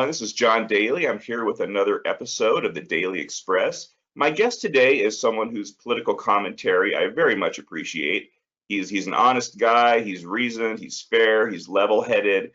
everyone. This is John Daly. I'm here with another episode of the Daly Express. My guest today is someone whose political commentary I very much appreciate. He's an honest guy. He's reasoned. He's fair. He's level-headed.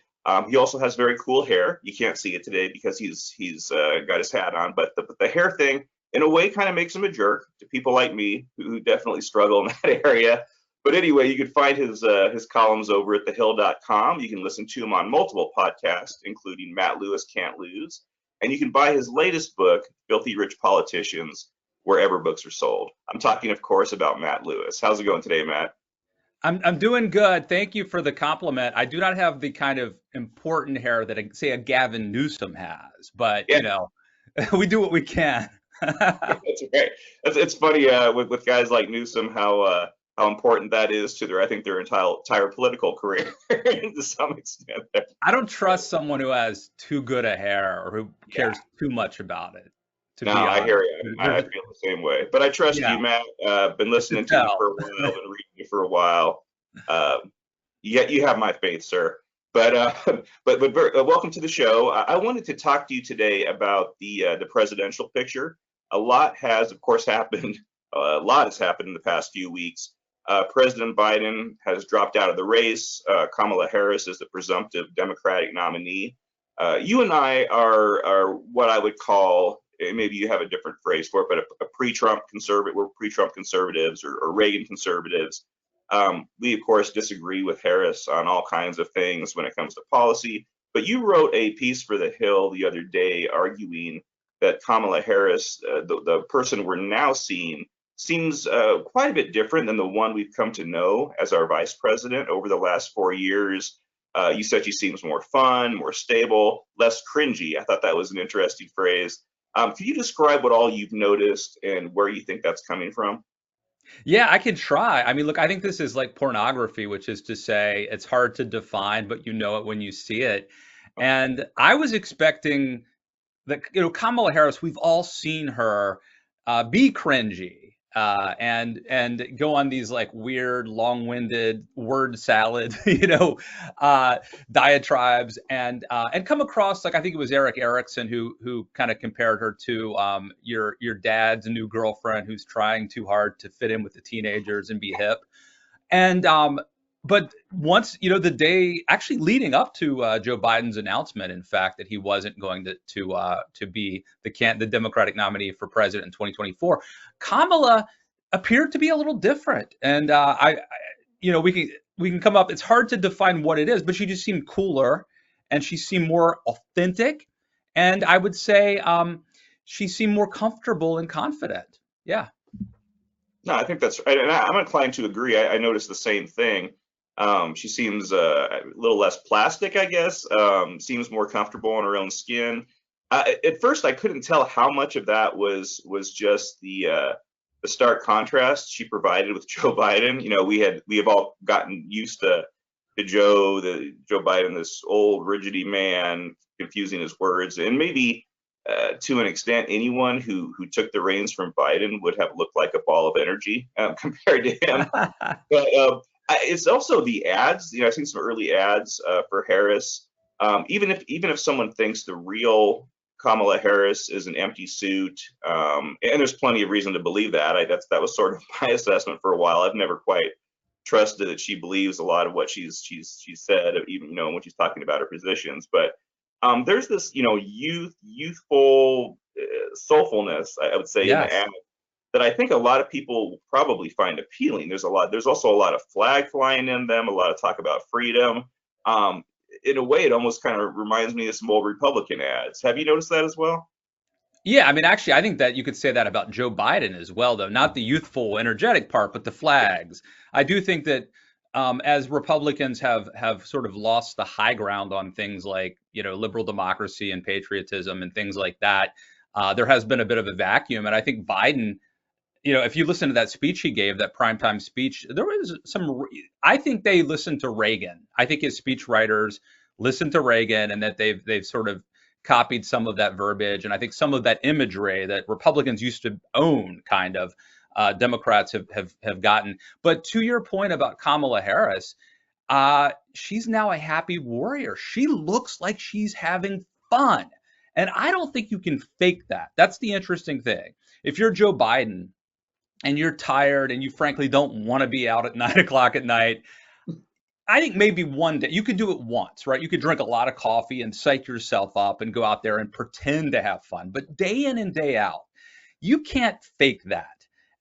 He also has very cool hair. You can't see it today because he's got his hat on, but the hair thing, in a way, kind of makes him a jerk to people like me who definitely struggle in that area. But anyway, you can find his columns over at thehill.com. You can listen to him on multiple podcasts, including Matt Lewis Can't Lose. And you can buy his latest book, Filthy Rich Politicians, wherever books are sold. I'm talking, of course, about Matt Lewis. How's it going today, Matt? I'm doing good. Thank you for the compliment. I do not have the kind of important hair that, say, a Gavin Newsom has, but Yeah, we do what we can. that's right. It's funny with guys like Newsom how important that is to I think their entire political career to some extent. I don't trust someone who has too good a hair or who Yeah. cares too much about it, to No, be I honest. hear you. I feel the same way. But I trust Yeah, you, Matt. Been I can listening to you tell. for a while, been reading you for a while. Uh, you have my faith, sir. But welcome to the show. I wanted to talk to you today about the presidential picture. A lot has, of course, happened. A lot has happened in the past few weeks. President Biden has dropped out of the race. Kamala Harris is the presumptive Democratic nominee. You and I are what I would call, maybe you have a different phrase for it, but a pre-Trump conservative. We're pre-Trump conservatives or Reagan conservatives. We, of course, disagree with Harris on all kinds of things when it comes to policy. But you wrote a piece for The Hill the other day arguing that Kamala Harris, the person we're now seeing, seems quite a bit different than the one we've come to know as our vice president over the last 4 years. You said she seems more fun, more stable, less cringy. I thought that was an interesting phrase. Can you describe what all you've noticed and where you think that's coming from? Yeah, I could try. I mean, look, I think this is like pornography, which is to say it's hard to define, but you know it when you see it. And I was expecting that, Kamala Harris, we've all seen her be cringy and go on these like weird, long-winded word salad, diatribes, and come across like I think it was Eric Erickson who kind of compared her to your dad's new girlfriend who's trying too hard to fit in with the teenagers and be hip. And but once, the day actually leading up to Joe Biden's announcement, in fact, that he wasn't going to be the Democratic nominee for president in 2024, Kamala appeared to be a little different. And we can come up. It's hard to define what it is, but she just seemed cooler, and she seemed more authentic, and I would say she seemed more comfortable and confident. Yeah. No, I think that's right, and I'm inclined to agree. I noticed the same thing. She seems a little less plastic, I guess. Seems more comfortable in her own skin. At first, I couldn't tell how much of that was just the stark contrast she provided with Joe Biden. We have all gotten used to Joe Biden, this old rigidy man, confusing his words, and maybe to an extent, anyone who took the reins from Biden would have looked like a ball of energy compared to him. But it's also the ads. I've seen some early ads for Harris. Even if someone thinks the real Kamala Harris is an empty suit, and there's plenty of reason to believe that. That was sort of my assessment for a while. I've never quite trusted that she believes a lot of what she's said, even when she's talking about her positions. But there's this youthful soulfulness, I would say, in the Yes. ad that I think a lot of people probably find appealing. There's also a lot of flag flying in them, a lot of talk about freedom. Um, in a way, it almost kind of reminds me of some old Republican ads. Have you noticed that as well? Yeah, I mean, actually, I think that you could say that about Joe Biden as well, though. Not the youthful, energetic part, but the flags. I do think that as Republicans have sort of lost the high ground on things like, liberal democracy and patriotism and things like that, there has been a bit of a vacuum. And I think Biden, if you listen to that speech he gave, that primetime speech, there was I think they listened to Reagan. I think his speech writers listened to Reagan, and that they've sort of copied some of that verbiage. And I think some of that imagery that Republicans used to own, kind of, Democrats have gotten. But to your point about Kamala Harris, she's now a happy warrior. She looks like she's having fun. And I don't think you can fake that. That's the interesting thing. If you're Joe Biden and you're tired and you frankly don't want to be out at 9 o'clock at night, I think maybe one day you could do it once, right? You could drink a lot of coffee and psych yourself up and go out there and pretend to have fun. But day in and day out, you can't fake that.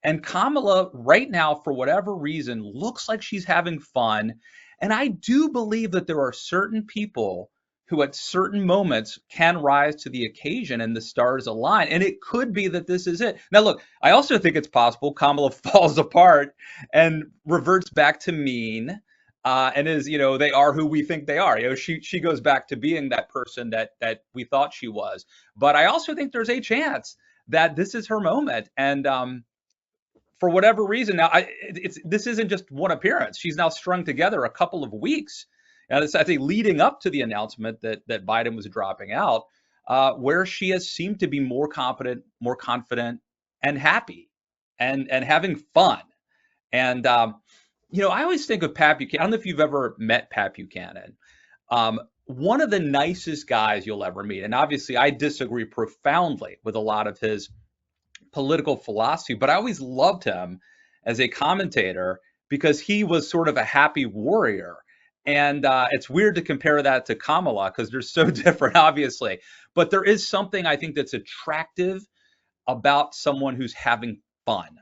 And Kamala, right now, for whatever reason, looks like she's having fun. And I do believe that there are certain people who, at certain moments, can rise to the occasion and the stars align. And it could be that this is it. Now, look, I also think it's possible Kamala falls apart and reverts back to mean. And is, they are who we think they are. She goes back to being that person that we thought she was. But I also think there's a chance that this is her moment. And for whatever reason, now this isn't just one appearance. She's now strung together a couple of weeks, and I think leading up to the announcement that Biden was dropping out, where she has seemed to be more competent, more confident, and happy, and having fun. And I always think of Pat Buchanan. I don't know if you've ever met Pat Buchanan. One of the nicest guys you'll ever meet. And obviously, I disagree profoundly with a lot of his political philosophy, but I always loved him as a commentator because he was sort of a happy warrior. And it's weird to compare that to Kamala because they're so different, obviously. But there is something I think that's attractive about someone who's having fun.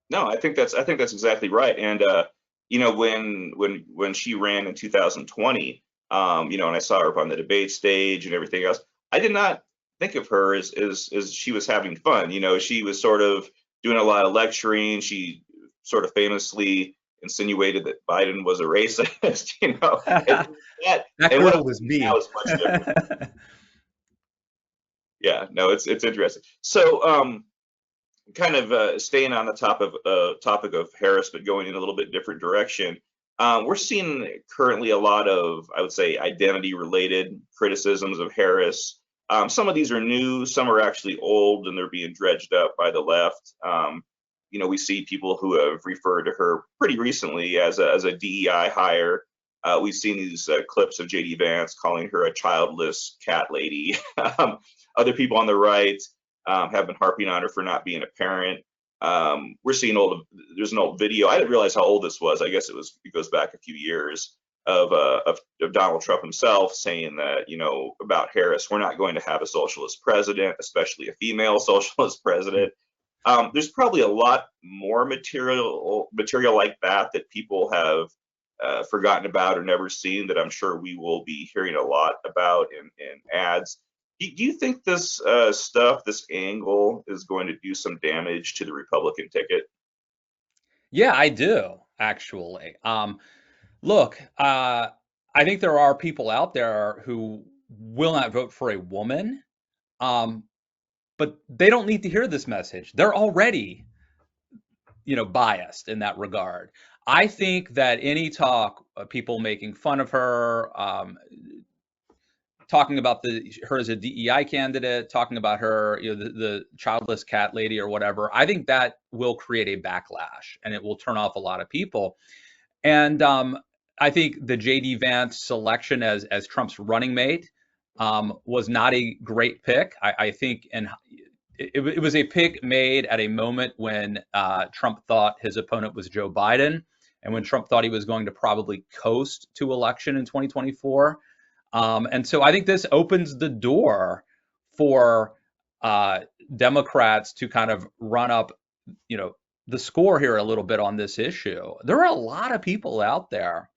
No, I think that's exactly right. And when she ran in 2020, and I saw her up on the debate stage and everything else, I did not think of her as she was having fun. She was sort of doing a lot of lecturing. She sort of famously insinuated that Biden was a racist. That girl was me. That was much different. Yeah, no, it's interesting. So, kind of staying on the topic of Harris, but going in a little bit different direction. We're seeing currently a lot of, I would say, identity-related criticisms of Harris. Some of these are new, some are actually old, and they're being dredged up by the left. We see people who have referred to her pretty recently as a DEI hire. We've seen these clips of JD Vance calling her a childless cat lady. Other people on the right have been harping on her for not being a parent. We're seeing there's an old video. I didn't realize how old this was. I guess it goes back a few years of Donald Trump himself saying that, about Harris, we're not going to have a socialist president, especially a female socialist president. There's probably a lot more material like that people have forgotten about or never seen that I'm sure we will be hearing a lot about in ads. Do you think this this angle is going to do some damage to the Republican ticket? Yeah, I do, actually. Look, I think there are people out there who will not vote for a woman, but they don't need to hear this message. They're already, biased in that regard. I think that any talk, people making fun of her, talking about her as a DEI candidate, talking about her, the childless cat lady or whatever, I think that will create a backlash and it will turn off a lot of people. And I think the JD Vance selection as Trump's running mate was not a great pick. I think, and it was a pick made at a moment when Trump thought his opponent was Joe Biden, and when Trump thought he was going to probably coast to election in 2024. And so I think this opens the door for Democrats to kind of run up, the score here a little bit on this issue. There are a lot of people out there.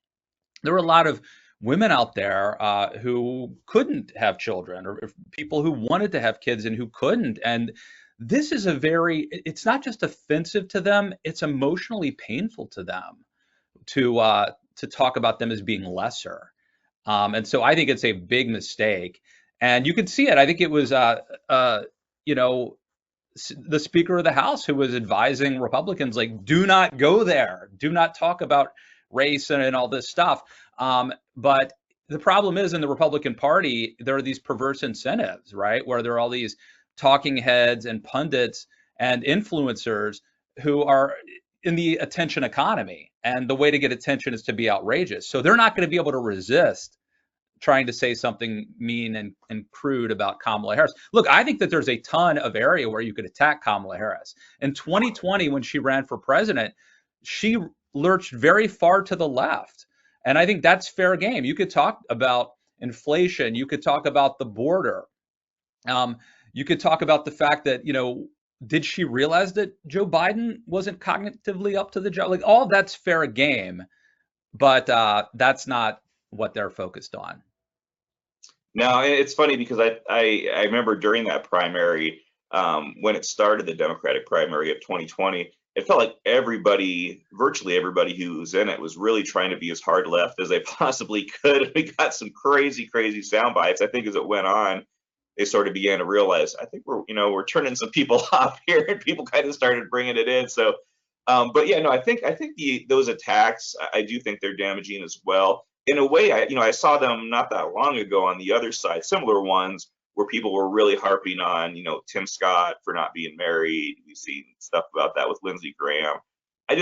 There were a lot of women out there who couldn't have children, or people who wanted to have kids and who couldn't. And this is it's not just offensive to them, it's emotionally painful to them to talk about them as being lesser. And so I think it's a big mistake. And you could see it. I think it was, the Speaker of the House who was advising Republicans, like, do not go there. Do not talk about race and all this stuff. But the problem is in the Republican Party, there are these perverse incentives, right? Where there are all these talking heads and pundits and influencers who are in the attention economy. And the way to get attention is to be outrageous. So they're not going to be able to resist trying to say something mean and crude about Kamala Harris. Look, I think that there's a ton of area where you could attack Kamala Harris. In 2020, when she ran for president, she lurched very far to the left. And I think that's fair game. You could talk about inflation. You could talk about the border. You could talk about the fact that, did she realize that Joe Biden wasn't cognitively up to the job? Like, all of that's fair game, but that's not what they're focused on. Now, it's funny because I remember during that primary, when it started, the Democratic primary of 2020, it felt like virtually everybody who was in it was really trying to be as hard left as they possibly could. We got some crazy, crazy sound bites. I think as it went on, they sort of began to realize, I think we're turning some people off here, and people kind of started bringing it in. So, but yeah, no, I think those attacks, I do think they're damaging as well. In a way, I saw them not that long ago on the other side, similar ones where people were really harping on, Tim Scott for not being married. We've seen stuff about that with Lindsey Graham. I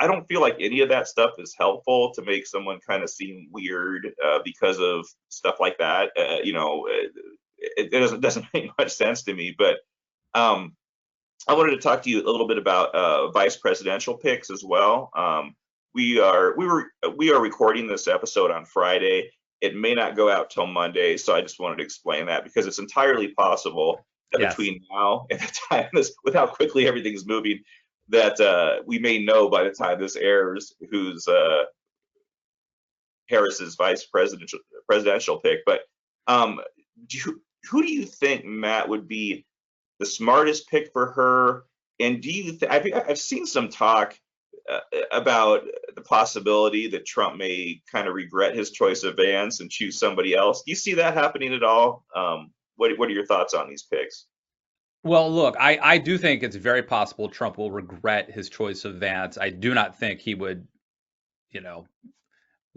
don't feel like any of that stuff is helpful to make someone kind of seem weird because of stuff like that. It doesn't make much sense to me. But I wanted to talk to you a little bit about vice presidential picks as well. We are recording this episode on Friday. It may not go out till Monday, so I just wanted to explain that because it's entirely possible that between now and the time with how quickly everything's moving, that we may know by the time this airs who's Harris's vice presidential pick. But who do you think, Matt, would be the smartest pick for her? And do you I've seen some talk about the possibility that Trump may kind of regret his choice of Vance and choose somebody else. Do you see that happening at all? What are your thoughts on these picks? Well, look, I do think it's very possible Trump will regret his choice of Vance. I do not think he would,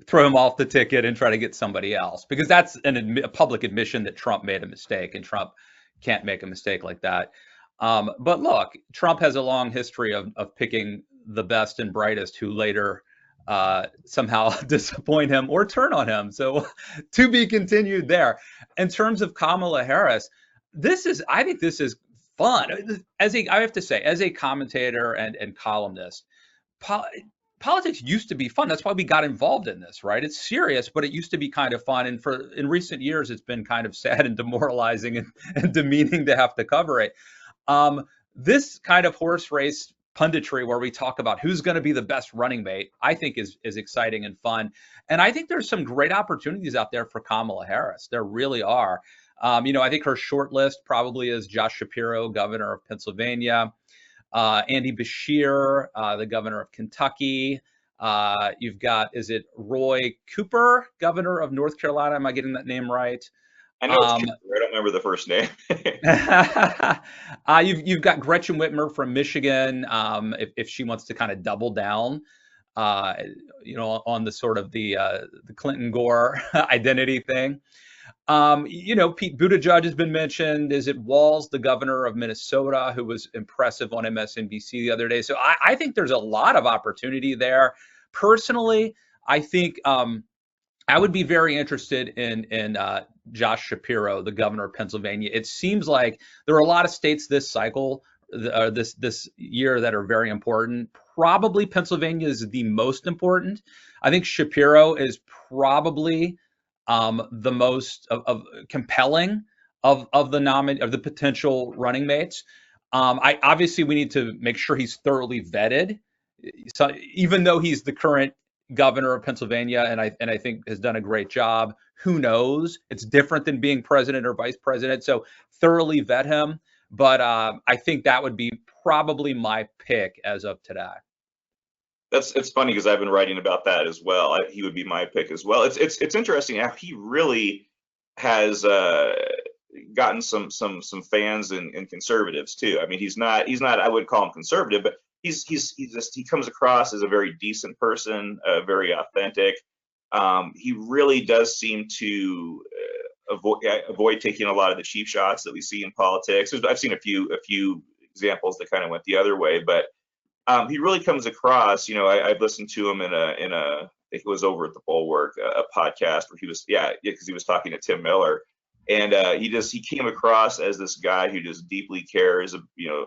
throw him off the ticket and try to get somebody else, because that's a public admission that Trump made a mistake, and Trump can't make a mistake like that. But look, Trump has a long history of picking the best and brightest who later somehow disappoint him or turn on him. So to be continued there. In terms of Kamala Harris, I think this is fun. I have to say, as a commentator and columnist, politics used to be fun. That's why we got involved in this, right? It's serious, but it used to be kind of fun. And in recent years, it's been kind of sad and demoralizing and demeaning to have to cover it. This kind of horse race punditry where we talk about who's going to be the best running mate, I think is exciting and fun. And I think there's some great opportunities out there for Kamala Harris. There really are. I think her short list probably is Josh Shapiro, governor of Pennsylvania, Andy Beshear, the governor of Kentucky. You've got, is it Roy Cooper, governor of North Carolina? Am I getting that name right? I know it's Cooper. I don't remember the first name. You've got Gretchen Whitmer from Michigan, if she wants to kind of double down, on the sort of the Clinton Gore identity thing. Pete Buttigieg has been mentioned. Is it Walz, the governor of Minnesota, who was impressive on MSNBC the other day? So I think there's a lot of opportunity there. Personally, I think I would be very interested in Josh Shapiro, the governor of Pennsylvania. It seems like there are a lot of states this cycle, this year, that are very important. Probably Pennsylvania is the most important. I think Shapiro is probably the most compelling of the potential running mates. Obviously we need to make sure he's thoroughly vetted. So even though he's the current governor of Pennsylvania and I think has done a great job, who knows? It's different than being president or vice president. So thoroughly vet him. But I think that would be probably my pick as of today. It's funny because I've been writing about that as well. He would be my pick as well. It's interesting how he really has gotten some fans and conservatives too. I mean, he's not I wouldn't call him conservative, but he comes across as a very decent person, very authentic. He really does seem to avoid taking a lot of the cheap shots that we see in politics. I've seen a few examples that kind of went the other way, but he really comes across. I've listened to him in a think it was over at the Bulwark, a podcast where he was, because he was talking to Tim Miller, and he came across as this guy who just deeply cares,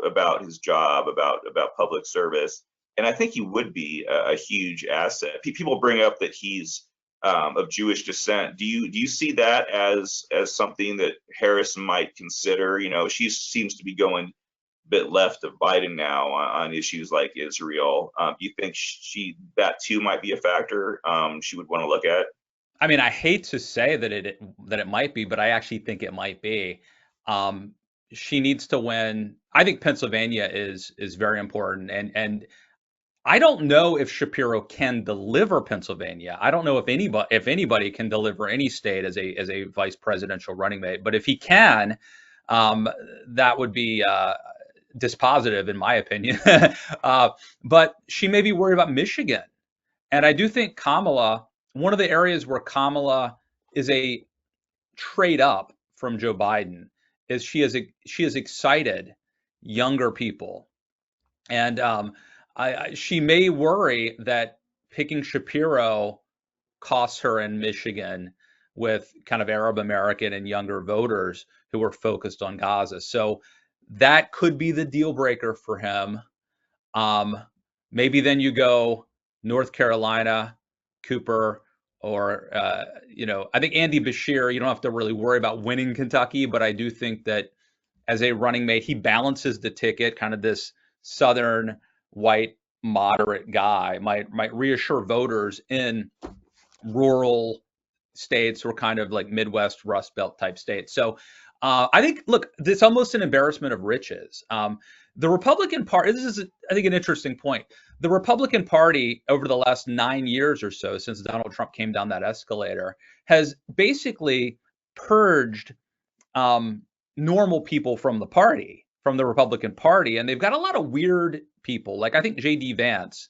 about his job, about public service, and I think he would be a huge asset. People bring up that he's of Jewish descent. Do you see that as something that Harris might consider? She seems to be going a bit left of Biden now on issues like Israel. Do you think that too might be a factor she would want to look at? I mean, I hate to say that it might be, but I actually think it might be. Um, she needs to win. I think Pennsylvania is very important, and I don't know if Shapiro can deliver Pennsylvania. I don't know if anybody can deliver any state as a vice presidential running mate. But if he can, um, that would be dispositive in my opinion. But she may be worried about Michigan, and I do think Kamala. One of the areas where Kamala is a trade up from Joe Biden is she has excited younger people, and she may worry that picking Shapiro costs her in Michigan with kind of Arab American and younger voters who are focused on Gaza. So that could be the deal breaker for him. Um, Maybe then you go North Carolina, Cooper, or I think Andy Bashir. You don't have to really worry about winning Kentucky, but I do think that as a running mate, he balances the ticket, kind of this Southern white moderate guy might reassure voters in rural states or kind of like Midwest Rust Belt type states. So I think, look, it's almost an embarrassment of riches. The Republican Party, this is, I think, an interesting point. The Republican Party over the last 9 years or so, since Donald Trump came down that escalator, has basically purged normal people from the party, from the Republican Party, and they've got a lot of weird people. Like I think J.D. Vance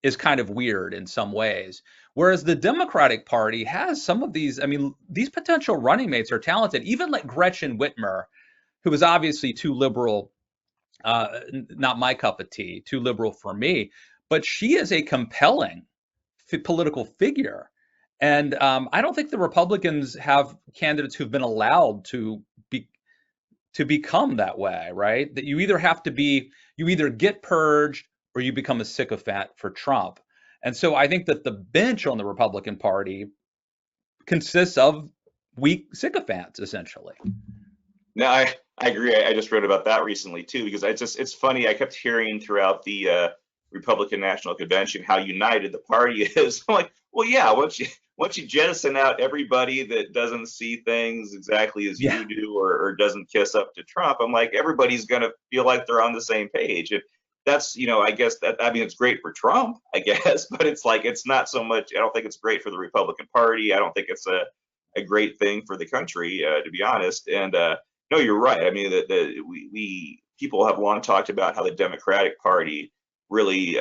is kind of weird in some ways, whereas the Democratic Party has some of these. I mean, these potential running mates are talented. Even like Gretchen Whitmer, who is obviously too liberal, not my cup of tea, too liberal for me, but she is a compelling political figure. And I don't think the Republicans have candidates who've been allowed to become that way, right? That you either get purged or you become a sycophant for Trump. And so I think that the bench on the Republican Party consists of weak sycophants, essentially. No, I agree. I just wrote about that recently too, because it's funny. I kept hearing throughout the Republican National Convention how united the party is. I'm like, well, yeah, once you jettison out everybody that doesn't see things exactly as Yeah. you do, or doesn't kiss up to Trump, I'm like, everybody's gonna feel like they're on the same page. And that's, I guess that, I mean, it's great for Trump, I guess, but it's like it's not so much. I don't think it's great for the Republican Party. I don't think it's a great thing for the country, to be honest. And no, you're right. I mean, we people have long talked about how the Democratic Party really,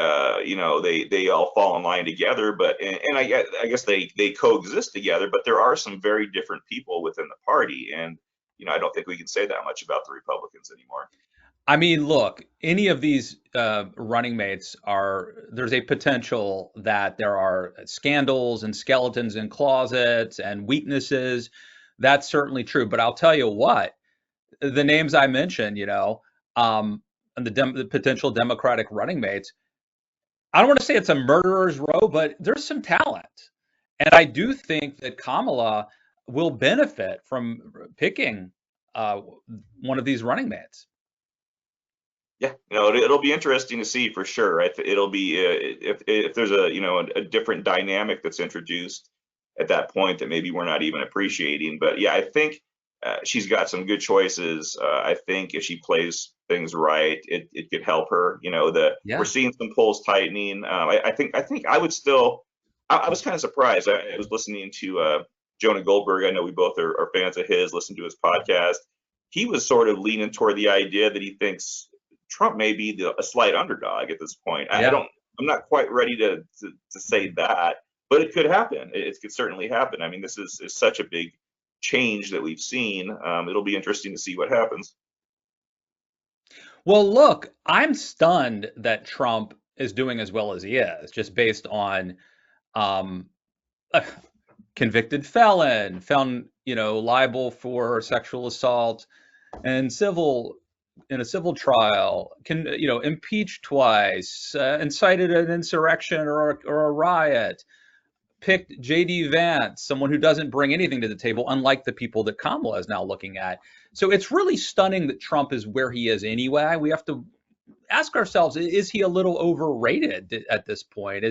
they all fall in line together, but and I guess they coexist together, but there are some very different people within the party, and I don't think we can say that much about the Republicans anymore. I mean, look, any of these running mates there's a potential that there are scandals and skeletons in closets and weaknesses. That's certainly true. But I'll tell you what, the names I mentioned, and the potential Democratic running mates, I don't want to say it's a murderer's row, but there's some talent. And I do think that Kamala will benefit from picking uh, one of these running mates. Yeah, it'll be interesting to see for sure. Right? It'll be if there's a different dynamic that's introduced at that point that maybe we're not even appreciating. But yeah, I think she's got some good choices. I think if she plays things right, it could help her. We're Yeah. seeing some polls tightening. I think I would still. I was kind of surprised. I was listening to Jonah Goldberg. I know we both are fans of his. Listen to his podcast. He was sort of leaning toward the idea that he thinks Trump may be a slight underdog at this point. I Yeah. don't. I'm not quite ready to say that, but it could happen. It could certainly happen. I mean, this is such a big change that we've seen. It'll be interesting to see what happens. Well, look, I'm stunned that Trump is doing as well as he is, just based on convicted felon, found, liable for sexual assault and in a civil trial, impeached twice, incited an insurrection or a riot, picked J.D. Vance, someone who doesn't bring anything to the table, unlike the people that Kamala is now looking at. So it's really stunning that Trump is where he is anyway. We have to ask ourselves, is he a little overrated at this point?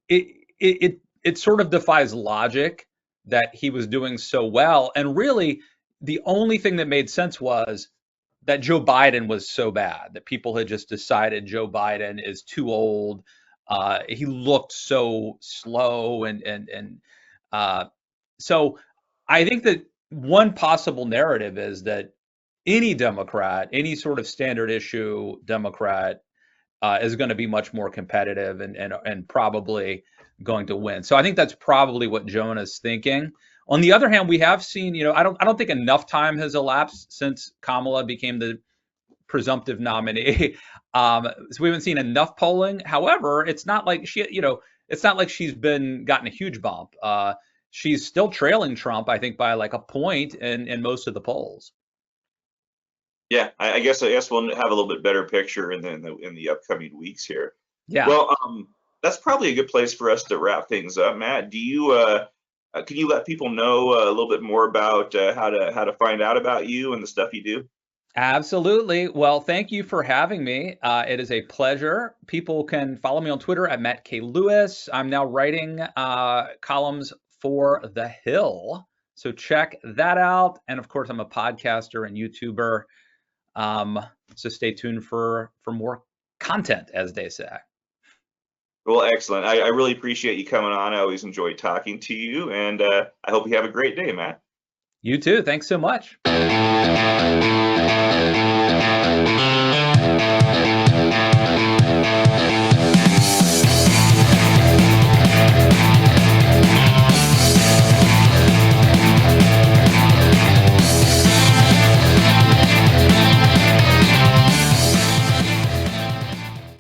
It sort of defies logic that he was doing so well. And really, the only thing that made sense was that Joe Biden was so bad that people had just decided Joe Biden is too old. He looked so slow, so I think that one possible narrative is that any Democrat, any sort of standard issue Democrat, is going to be much more competitive and probably going to win. So I think that's probably what Jonah's thinking. On the other hand, we have seen, I don't think enough time has elapsed since Kamala became the presumptive nominee. So we haven't seen enough polling. However, it's not like it's not like she's gotten a huge bump. She's still trailing Trump, I think, by like a point in most of the polls. Yeah, I guess we'll have a little bit better picture in the upcoming weeks here. Yeah. Well, that's probably a good place for us to wrap things up. Matt, do you can you let people know a little bit more about how to find out about you and the stuff you do? Absolutely. Well, thank you for having me. It is a pleasure. People can follow me on Twitter at Matt K. Lewis. I'm now writing columns for The Hill, so check that out. And of course, I'm a podcaster and YouTuber. So stay tuned for more content, as they say. Well, excellent. I really appreciate you coming on. I always enjoy talking to you, and I hope you have a great day, Matt. You too. Thanks so much.